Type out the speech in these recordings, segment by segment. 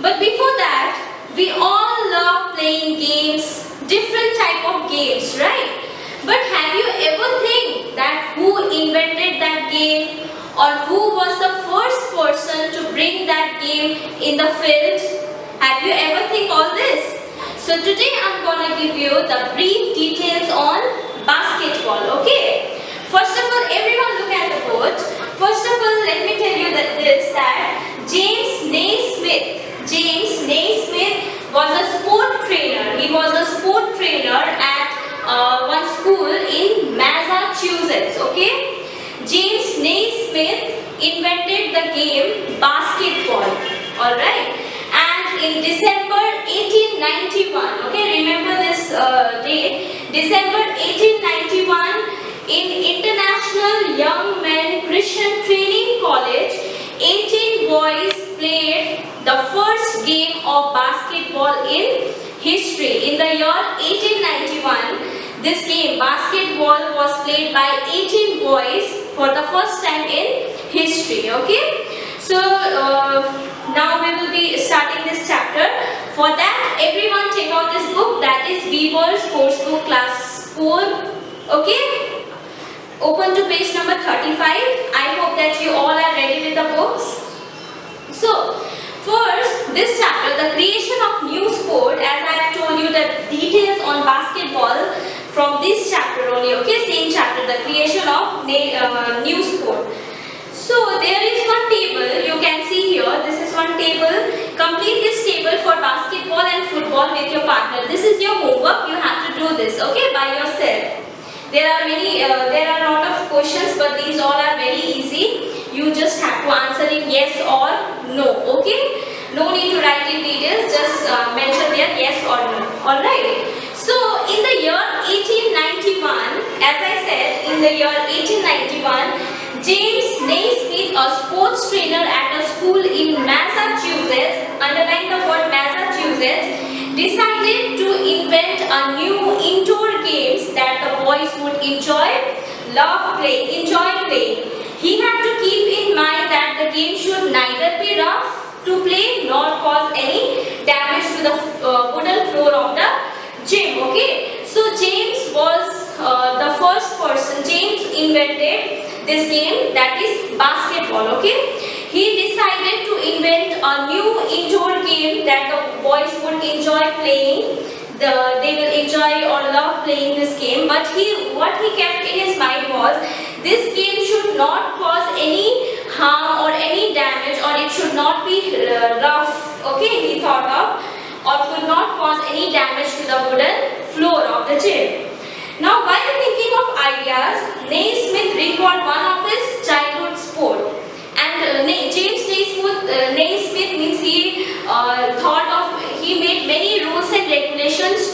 But before that, we all love playing games, different type of games, right? But have you ever think that who invented that game or who was the first person to bring that game in the field? Have you ever think all this? So today I'm gonna give you the brief details on basketball, okay? First of all, everyone look at the board. First of all, let me tell you that James Naismith was a sport trainer. He was a sport trainer at one school in Massachusetts, okay? James Naismith invented the game basketball, alright? And in December 1891, okay, remember this date, December 1891, in International Young Men Christian Training College, 18 boys played the first game of basketball in history. In the year 1891, this game, basketball, was played by 18 boys for the first time in history, okay? So, now we will be starting this chapter. For that, everyone take out this book, that is Weaver Sports Book Class 4, okay? Open to page number 35. I hope that you all are ready with the books. So, first, this chapter, the creation of new sport, as I have told you the details on basketball from this chapter only, okay, same chapter, the creation of new sport. So, there is one table, you can see here, this is one table. Complete this table for basketball and football with your partner. This is your homework, you have to do this, okay, by yourself. There are a lot of questions, but these all are very easy. You just have to answer in yes or no, okay? No need to write in details, just mention there yes or no, alright? So, in the year 1891, as I said, in the year 1891, James Naismith, a sports trainer at a school in Massachusetts, underline the word Massachusetts, decided to invent a new indoor games that the boys would enjoy playing. He had to keep in mind that the game should neither be rough to play nor cause any damage to the wooden floor of the gym, okay? So James was the first person. James invented this game, that is basketball, okay? He decided to invent a new indoor game that the boys would enjoy playing. They will enjoy or love playing this game. But what he kept in his mind was, this game should not cause any harm or any damage, or it should not be rough. Okay, he thought of, or could not cause any damage to the wooden floor of the gym. Now, while thinking of ideas, Naismith recalled one of his childhood sport. And James Naismith means he he made many rules and regulations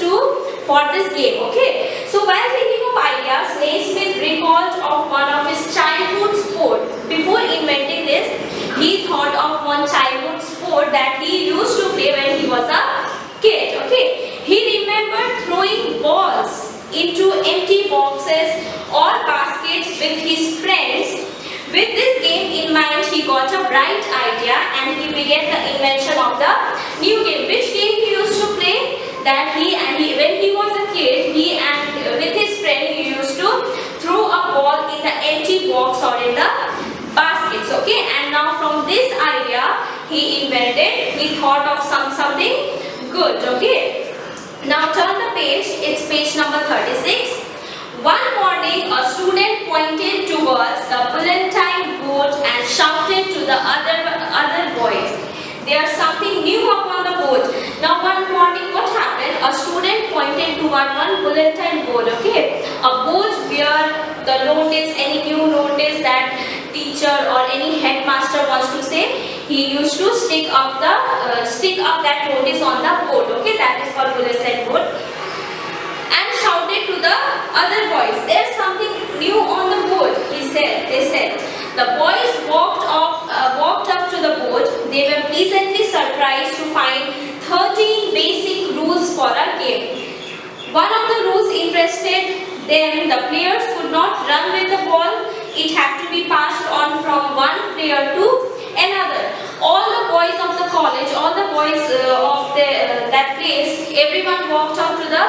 for this game, okay? So while thinking of ideas, Naismith recalled of one of his childhood sport. Before inventing this, he thought of one childhood sport that he used to play when he was a kid, okay? He remembered throwing balls into empty boxes or baskets with his friends. With this game in mind, he got a bright idea and he began the invention of the new game. Which game he used to play? That when he was a kid, he and with his friend, he used to throw a ball in the empty box or in the baskets, okay? And now from this idea, he thought of something good, okay? Now turn the page, it's page number 36. One morning, a student pointed towards the bulletin board and shouted to the other boys, "There's something new upon the board." Now, one morning, what happened? A student pointed toward one bulletin board. Okay, a board where the notice, any new notice that teacher or any headmaster wants to say, he used to stick up that notice on the board. Okay, that is called bulletin board. And shouted to the other boys, "There's something new on the board," they said. The boys walked up to the board. They were pleasantly surprised to find 13 basic rules for a game. One of the rules interested them. The players could not run with the ball. It had to be passed on from one player to another. All the boys of the college, all the boys of that place, everyone walked out to the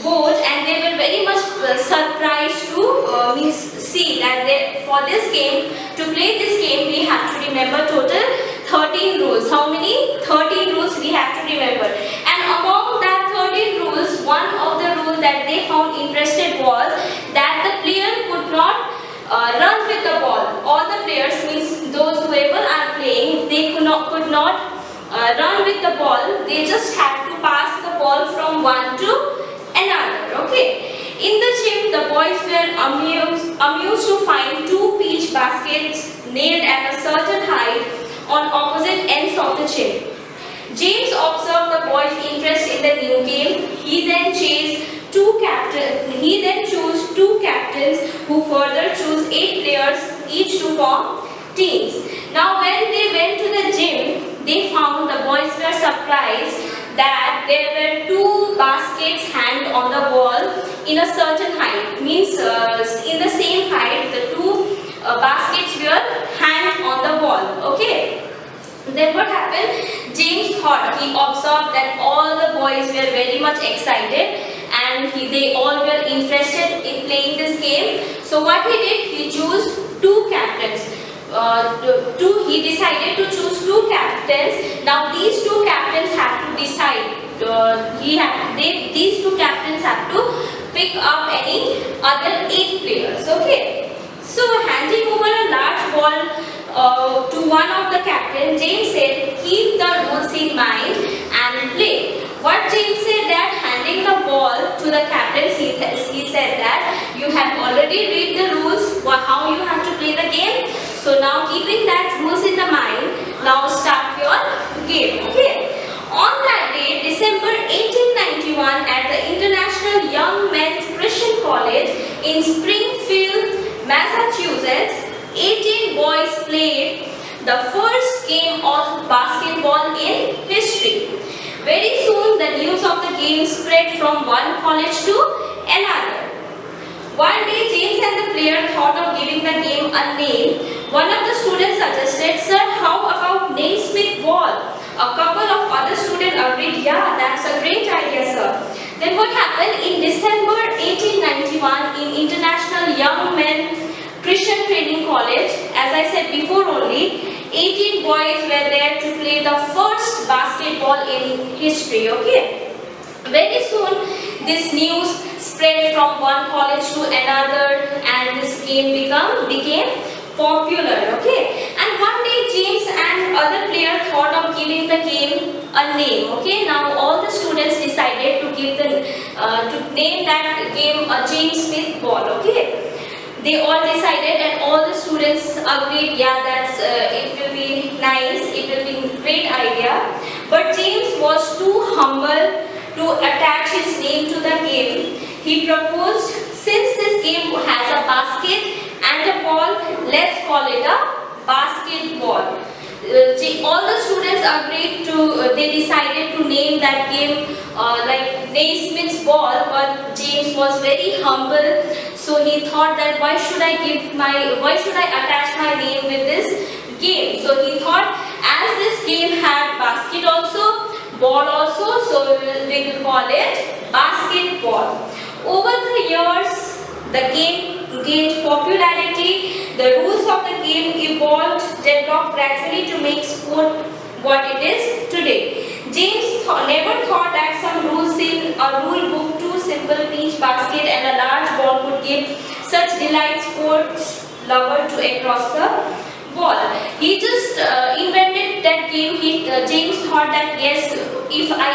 boat, and they were very much surprised to see that for this game, to play this game, we have to remember total 13 rules. How many? 13 rules we have to remember. And among that 13 rules, one of the rules that they found interested was that the player could not run with the ball. All the players, means those whoever are playing, they could not run with the ball. They just had to pass the ball from one to another. Okay. In the gym, the boys were amused to find two peach baskets nailed at a certain height on opposite ends of the gym. James observed the boys' interest in the new game. He then chose two captains who further chose 8 players each to form teams. Now when they went to the gym, they found the boys were surprised that there were 2 baskets hanged on the wall in a certain height. Means in the same height, the 2 baskets were hanged on the wall. Okay. Then what happened? James thought, he observed that all the boys were very much excited and they all were interested in playing this game. So what he did, he chose 2 captains. He decided to choose 2 captains. Now these 2 captains have to decide. These 2 captains have to pick up any other 8 players. Okay. So handing over a large ball to one of the captains, James said, keep the rules in mind and play. What James said, that handing the ball to the captains, he said that you have already read the rules, how you have to play the game. So now keeping that rules in the mind, now start your game. Okay. On that day, December 1891, at the International Young Men's Christian College in Springfield, Massachusetts, 18 boys played the first game of basketball in history. Very soon, the news of the game spread from one college to another. One day, James and the player thought of giving the game a name. One of the students suggested, "Sir, how about Naismith ball?" A couple of other students agreed, "Yeah, that's a great idea, sir." Then what happened? In December 1891, in International Young Men Christian Training College, as I said before only, 18 boys were there to play the first basketball in history. Okay. Very soon, this news spread from one college to another, and this game became popular. Okay. And one day, James and other players thought of giving the game a name. Okay. Now all the students decided to give to name that game a James Smith ball. Okay. They all decided, and all the students agreed, yeah, that's it will be nice, it will be a great idea. But James was too humble to attach his name to the game. He proposed, since this game has a basket and a ball, let's call it a basketball. All the students agreed to, they decided to name that game like Naismith's ball, but James was very humble, so he thought that why should I attach my name with this game? So he thought, as this game had basket also, ball also, so we will call it basketball. Over the years, the game gained popularity. The rules of the game developed gradually to make sport what it is today. James never thought that some rules in a rule book, 2 simple peach basket and a large ball could give such delight sports lover to across the ball. He just invented that game. James thought that yes, if I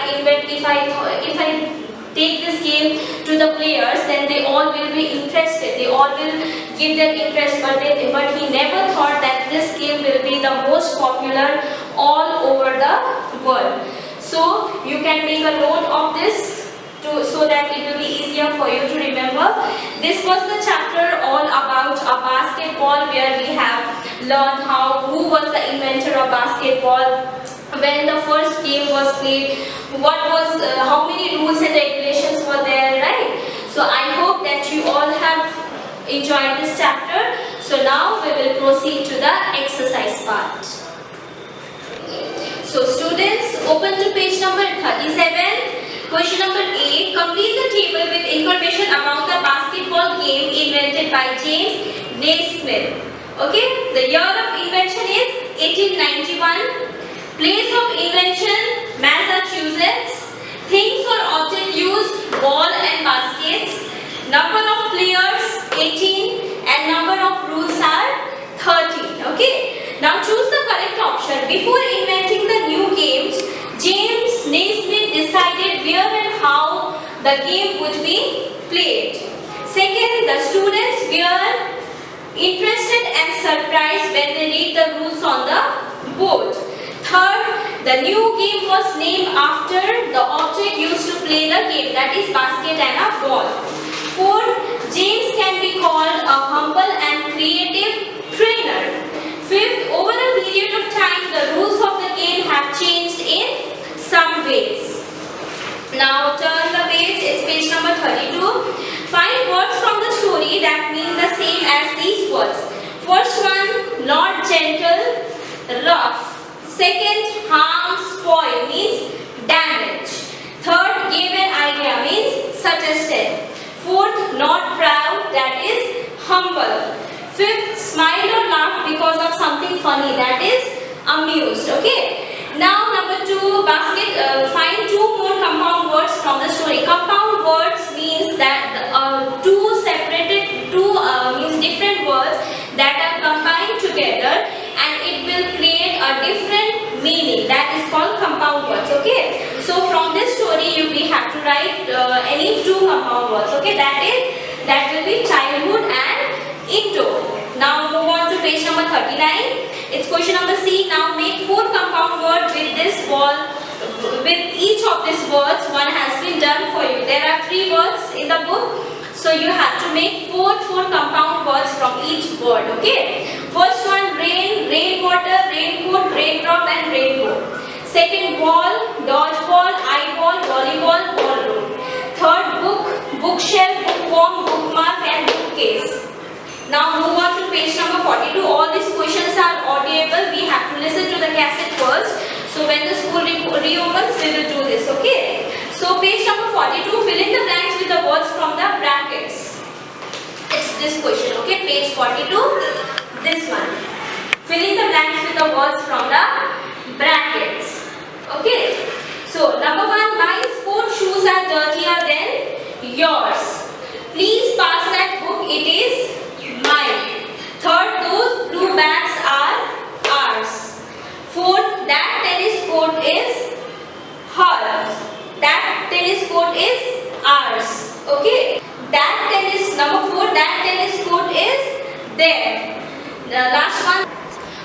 take this game to the players, then they all will be interested. They all will give their interest, but he never thought that this game will be the most popular all over the world. So you can make a note of this so that it will be easier for you to remember. This was the chapter all about a basketball, where we have learned who was the inventor of basketball, when the first game was played, how many rules and regulations were there, right? So I hope that you all have enjoyed this chapter. So now we will proceed to the exercise part. So students, open to page number 37. Question number 8. Complete the table with information about the basketball game invented by James Naismith. Okay, the year of invention is 1891. Place of invention, Massachusetts. Things or object used, ball and baskets. Number of players, 18, and number of rules are 13. Okay. Now choose the correct option. Before inventing the new games, James Naismith decided where and how the game would be played. Second, the students were interested and surprised when they read the rules on the board. Third, the new game was named after the object used to play the game, that is basket and a ball. Fourth, James can be called a humble and creative trainer. Fifth, over a period of time, the rules of the game have changed in some ways. Now turn the page, it's page number 32. Find words from the story that mean the same as these words. First one, not gentle, rough. Second, harm, spoil means damage. Third, give an idea means suggested. Fourth, not proud, that is humble. Fifth, smile or laugh because of something funny, that is amused. Okay. Now number 2, find 2 more compound words from the story. Compound words means that means different words that are combined together and it will create a different meaning. That is called compound words. Okay. So from this story we have to write any 2 compound words. Okay. That will be childhood and indoor. Now move on to page number 39. It's question number C. Now make 4 compound words with this ball. With each of these words, one has been done for you. There are 3 words in the book. So you have to make 4 compound words from each word. Okay. First one, rain, rainwater, raincoat, raindrop and rainbow. Second, ball, dodgeball, eyeball, volleyball, ballroom. Third, book, bookshelf, bookworm, bookmark and bookcase. Now move on to page number 42. All these questions are audible. We have to listen to the cassette first. So when the school reopens, we will do this. Okay. So page number 42. Fill in the blanks with the words from the brackets. It's this question. Okay. Page 42. This one. Fill in the blanks with the words from the brackets. Okay. So number 1. My sport shoes are dirtier than yours. Please pass that book. It is mine. Third, those blue bags are ours. Fourth, that tennis court is hers. That tennis court is ours. Okay. Number 4, that tennis court is there. The last one.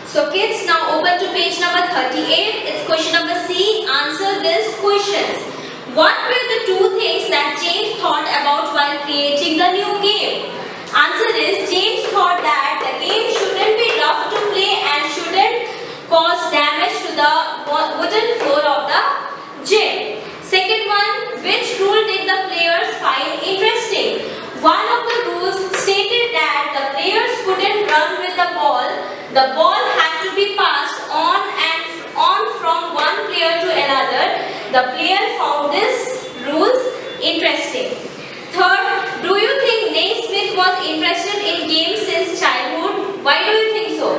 So kids, now open to page number 38. It's question number C. Answer these questions. What were the 2 things that James thought about while creating the new game? Answer is, James thought that the game shouldn't be rough to play and shouldn't cause damage to the wooden floor of the gym. Second one, which rule did the players find interesting? One of the rules stated that the players couldn't run with the ball. The ball had to be passed on and on from one player to another. The player found this rules interesting. Third, do you think Naismith was interested in games since childhood? Why do you think so?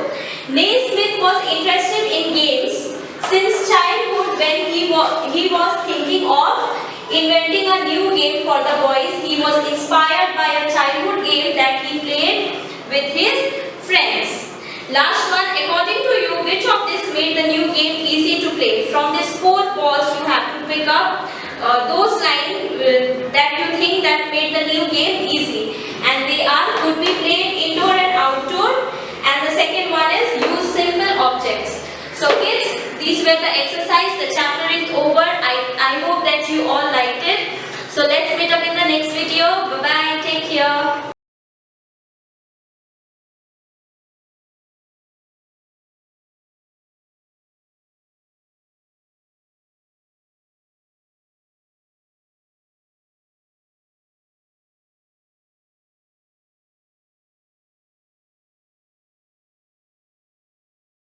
Naismith was interested in games since childhood when he was thinking of inventing a new game for the boys. He was inspired by a childhood game that he played with his friends. Last one, according to you, which of this made the new game easy to play? From these 4 balls you have to pick up those lines that you think that made the new game easy, and they could be played indoor and outdoor, and the second one is use simple objects. So kids, these were the exercise. The chapter is over. I hope that you all